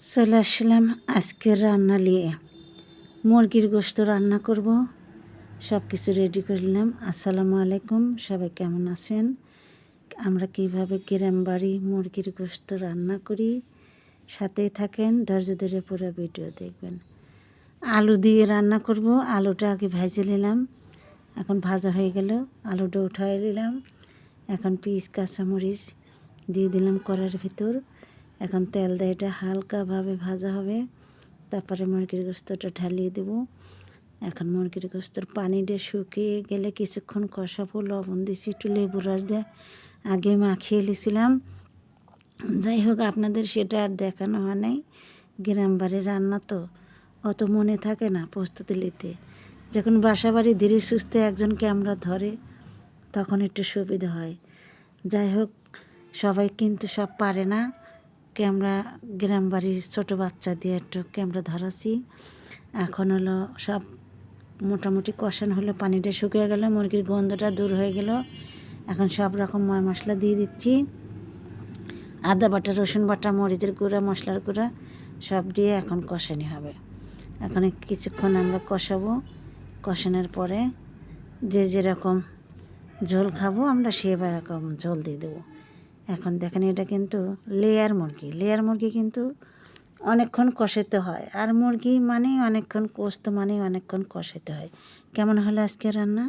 চলে আসলাম আজকের রান্না নিয়ে। মুরগির গোশত রান্না করব, সব কিছু রেডি করলাম। আসসালামু আলাইকুম, সবাই কেমন আছেন? আমরা কিভাবে গ্রাম বাড়ি মুরগির গোশত রান্না করি, সাথেই থাকেন, ধৈর্য ধরে পুরো ভিডিও দেখবেন। আলু দিয়ে রান্না করব। আলুটা আগে ভেজে নিলাম, এখন ভাজা হয়ে গেল, আলুটা উঠাই নিলাম। এখন পিস কাঁচামরিচ দিয়ে দিলাম কড়াইয়ের ভিতর। এখন তেল দিয়ে এটা হালকাভাবে ভাজা হবে, তারপরে মুরগির গোশতটা ঢালিয়ে দেব। এখন মুরগির গোশতের পানিটা শুকিয়ে গেলে কিছুক্ষণ কষাবো, লবণ দিয়েছি, একটু লেবুর রস দিয়ে আগে মাখিয়ে নিয়েছিলাম। যাই হোক, আপনাদের সেটা আর দেখানো হয় নাই। গ্রাম বাড়ির রান্না তো অত মনে থাকে না প্রস্তুতি নিতে। যখন বাসা বাড়ি ধীরে সুস্থে একজন ক্যামেরা ধরে তখন একটু সুবিধা হয়। যাই হোক, সবাই কিন্তু সব পারে না ক্যামেরা, গ্রাম বাড়ির ছোটো বাচ্চা দিয়ে একটু ক্যামেরা ধরাছি। এখন হলো সব মোটামুটি কষানো হলো, পানিটা শুকিয়ে গেল, মুরগির গন্ধটা দূর হয়ে গেল। এখন সব রকম ময় মশলা দিয়ে দিচ্ছি, আদা বাটা, রসুন বাটা, মরিচের গুঁড়া, মশলার গুঁড়া সব দিয়ে এখন কষানি হবে। এখন কিছুক্ষণ আমরা কষাবো। কষানোর পরে যে যেরকম ঝোল খাবো আমরা সেরকম ঝোল দিয়ে দেবো। এখন দেখেন, এটা কিন্তু লেয়ার মুরগি কিন্তু অনেকক্ষণ কষাতে হয়, আর মুরগি মানেই অনেকক্ষণ, গোশত মানেই অনেকক্ষণ কষাতে হয়। কেমন হলো আজকে রান্না?